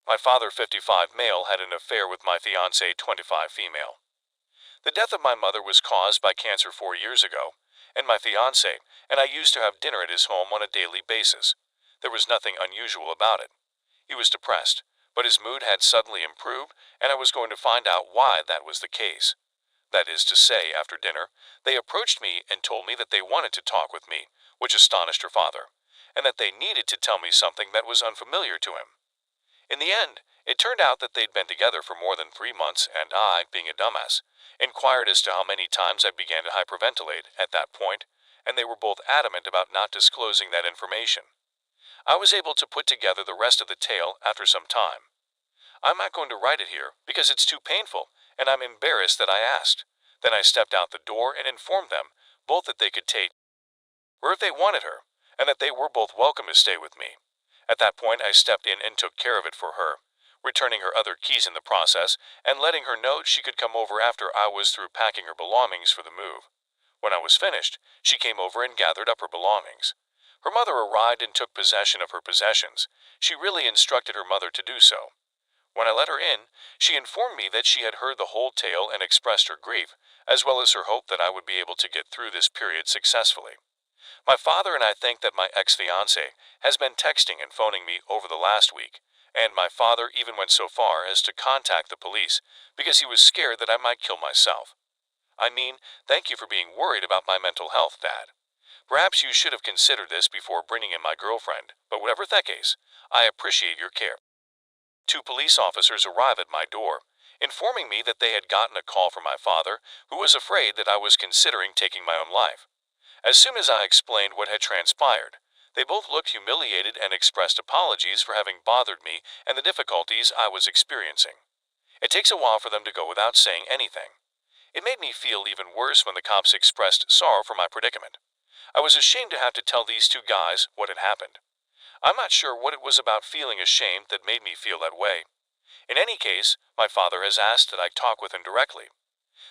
My father, 55 male, had an affair with my fiance, 25 female. The death of my mother was caused by cancer 4 years ago, and my fiance and I used to have dinner at his home on a daily basis. There was nothing unusual about it. He was depressed, but his mood had suddenly improved, and I was going to find out why that was the case. That is to say, after dinner, they approached me and told me that they wanted to talk with me, which astonished her father, and that they needed to tell me something that was unfamiliar to him. In the end, it turned out that they'd been together for more than 3 months, and I, being a dumbass, inquired as to how many times I began to hyperventilate at that point, and they were both adamant about not disclosing that information. I was able to put together the rest of the tale after some time. I'm not going to write it here because it's too painful, and I'm embarrassed that I asked. Then I stepped out the door and informed them both that they could take her if they wanted her, and that they were both welcome to stay with me. At that point, I stepped in and took care of it for her, returning her other keys in the process and letting her know she could come over after I was through packing her belongings for the move. When I was finished, she came over and gathered up her belongings. Her mother arrived and took possession of her possessions. She really instructed her mother to do so. When I let her in, she informed me that she had heard the whole tale and expressed her grief, as well as her hope that I would be able to get through this period successfully. My father and I think that my ex-fiance has been texting and phoning me over the last week, and my father even went so far as to contact the police because he was scared that I might kill myself. I mean, thank you for being worried about my mental health, Dad. Perhaps you should have considered this before bringing in my girlfriend, but whatever the case, I appreciate your care. 2 police officers arrive at my door, informing me that they had gotten a call from my father, who was afraid that I was considering taking my own life. As soon as I explained what had transpired, they both looked humiliated and expressed apologies for having bothered me and the difficulties I was experiencing. It takes a while for them to go without saying anything. It made me feel even worse when the cops expressed sorrow for my predicament. I was ashamed to have to tell these 2 guys what had happened. I'm not sure what it was about feeling ashamed that made me feel that way. In any case, my father has asked that I talk with him directly.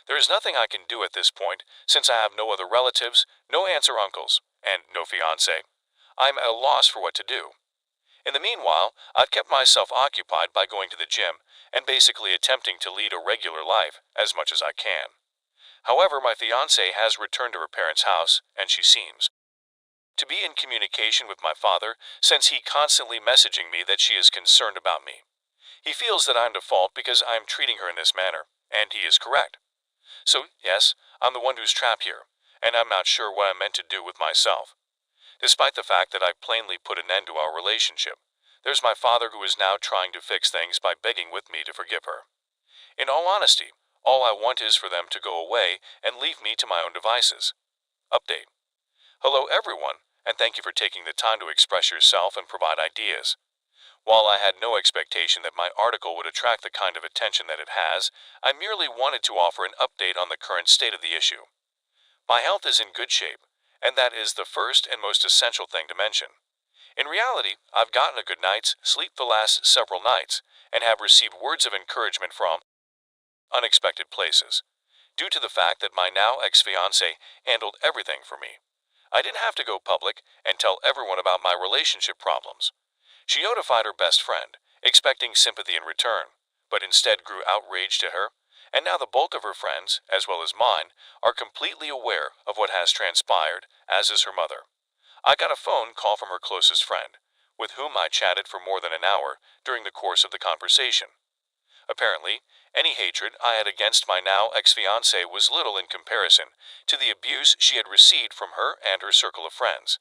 There is nothing I can do at this point, since I have no other relatives, no aunts or uncles, and no fiancé. I'm at a loss for what to do. In the meanwhile, I've kept myself occupied by going to the gym and basically attempting to lead a regular life as much as I can. However, my fiancé has returned to her parents' house, and she seems to be in communication with my father, since he constantly messaging me that she is concerned about me. He feels that I'm to fault because I am treating her in this manner, and he is correct. So, yes, I'm the one who's trapped here, and I'm not sure what I'm meant to do with myself. Despite the fact that I plainly put an end to our relationship, there's my father who is now trying to fix things by begging with me to forgive her. In all honesty, all I want is for them to go away and leave me to my own devices. Update. Hello everyone, and thank you for taking the time to express yourself and provide ideas. While I had no expectation that my article would attract the kind of attention that it has, I merely wanted to offer an update on the current state of the issue. My health is in good shape, and that is the first and most essential thing to mention. In reality, I've gotten a good night's sleep the last several nights, and have received words of encouragement from unexpected places, due to the fact that my now ex-fiancé handled everything for me. I didn't have to go public and tell everyone about my relationship problems. She notified her best friend, expecting sympathy in return, but instead grew outraged at her, and now the bulk of her friends, as well as mine, are completely aware of what has transpired, as is her mother. I got a phone call from her closest friend, with whom I chatted for more than an hour during the course of the conversation. Apparently, any hatred I had against my now ex-fiancé was little in comparison to the abuse she had received from her and her circle of friends.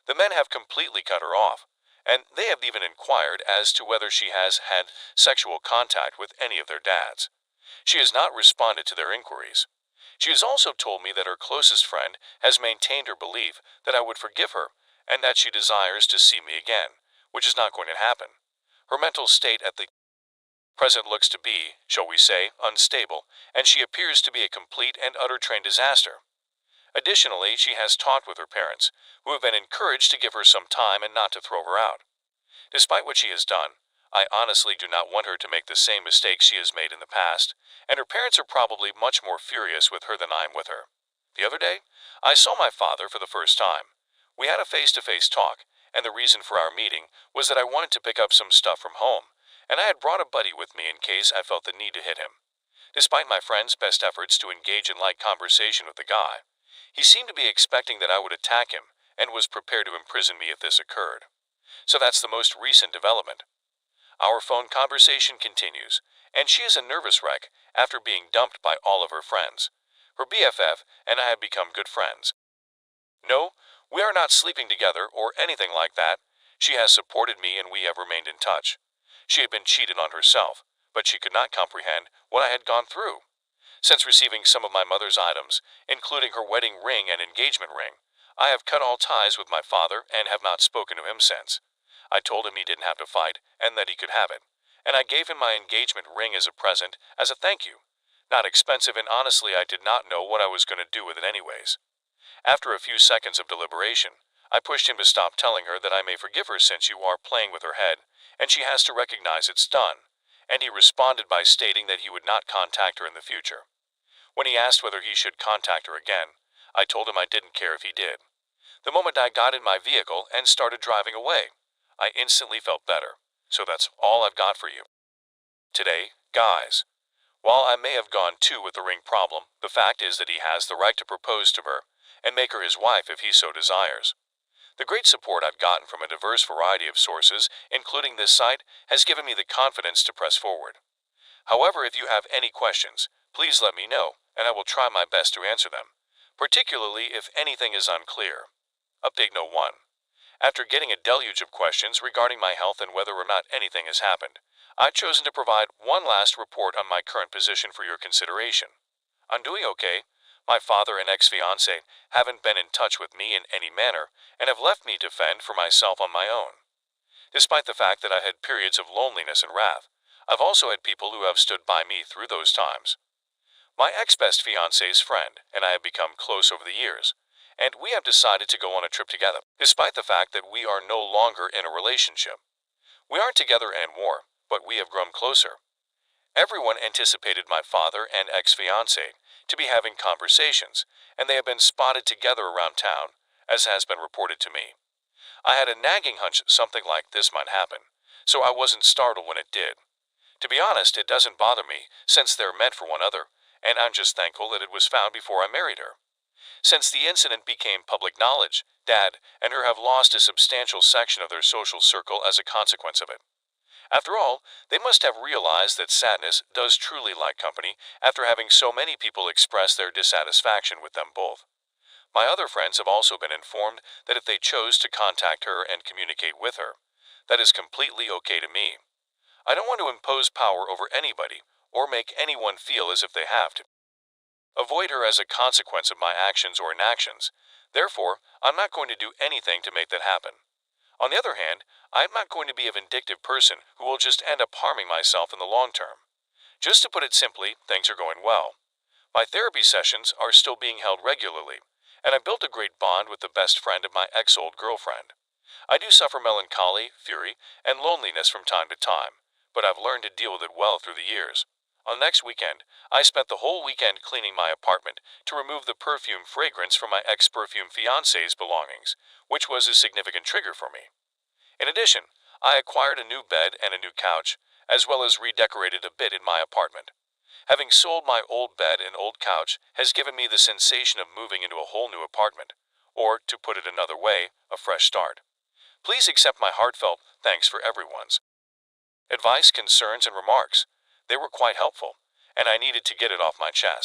The men have completely cut her off, and they have even inquired as to whether she has had sexual contact with any of their dads. She has not responded to their inquiries. She has also told me that her closest friend has maintained her belief that I would forgive her and that she desires to see me again, which is not going to happen. Her mental state at the present looks to be, shall we say, unstable, and she appears to be a complete and utter train disaster. Additionally, she has talked with her parents, who have been encouraged to give her some time and not to throw her out. Despite what she has done, I honestly do not want her to make the same mistakes she has made in the past, and her parents are probably much more furious with her than I am with her. The other day, I saw my father for the first time. We had a face-to-face talk, and the reason for our meeting was that I wanted to pick up some stuff from home, and I had brought a buddy with me in case I felt the need to hit him. Despite my friend's best efforts to engage in light conversation with the guy, he seemed to be expecting that I would attack him and was prepared to imprison me if this occurred. So that's the most recent development. Our phone conversation continues, and she is a nervous wreck after being dumped by all of her friends. Her BFF and I have become good friends. No, we are not sleeping together or anything like that. She has supported me and we have remained in touch. She had been cheated on herself, but she could not comprehend what I had gone through. Since receiving some of my mother's items, including her wedding ring and engagement ring, I have cut all ties with my father and have not spoken to him since. I told him he didn't have to fight and that he could have it, and I gave him my engagement ring as a present, as a thank you. Not expensive, and honestly I did not know what I was going to do with it anyways. After a few seconds of deliberation, I pushed him to stop telling her that I may forgive her since you are playing with her head, and she has to recognize it's done, and he responded by stating that he would not contact her in the future. When he asked whether he should contact her again, I told him I didn't care if he did. The moment I got in my vehicle and started driving away, I instantly felt better. So that's all I've got for you today, guys. While I may have gone too with the ring problem, the fact is that he has the right to propose to her and make her his wife if he so desires. The great support I've gotten from a diverse variety of sources, including this site, has given me the confidence to press forward. However, if you have any questions, please let me know, and I will try my best to answer them, particularly if anything is unclear. Update Note 1. After getting a deluge of questions regarding my health and whether or not anything has happened, I've chosen to provide one last report on my current position for your consideration. I'm doing okay. My father and ex-fiance haven't been in touch with me in any manner and have left me to fend for myself on my own. Despite the fact that I had periods of loneliness and wrath, I've also had people who have stood by me through those times. My ex-best fiance's friend and I have become close over the years, and we have decided to go on a trip together, despite the fact that we are no longer in a relationship. We aren't together anymore, but we have grown closer. Everyone anticipated my father and ex-fiance to be having conversations, and they have been spotted together around town, as has been reported to me. I had a nagging hunch something like this might happen, so I wasn't startled when it did. To be honest, it doesn't bother me, since they're meant for one another, and I'm just thankful that it was found before I married her. Since the incident became public knowledge, Dad and her have lost a substantial section of their social circle as a consequence of it. After all, they must have realized that sadness does truly like company after having so many people express their dissatisfaction with them both. My other friends have also been informed that if they chose to contact her and communicate with her, that is completely okay to me. I don't want to impose power over anybody or make anyone feel as if they have to avoid her as a consequence of my actions or inactions. Therefore, I'm not going to do anything to make that happen. On the other hand, I'm not going to be a vindictive person who will just end up harming myself in the long term. Just to put it simply, things are going well. My therapy sessions are still being held regularly, and I built a great bond with the best friend of my ex-old girlfriend. I do suffer melancholy, fury, and loneliness from time to time, but I've learned to deal with it well through the years. On next weekend, I spent the whole weekend cleaning my apartment to remove the perfume fragrance from my ex-perfume fiance's belongings, which was a significant trigger for me. In addition, I acquired a new bed and a new couch, as well as redecorated a bit in my apartment. Having sold my old bed and old couch has given me the sensation of moving into a whole new apartment, or, to put it another way, a fresh start. Please accept my heartfelt thanks for everyone's advice, concerns, and remarks. They were quite helpful, and I needed to get it off my chest.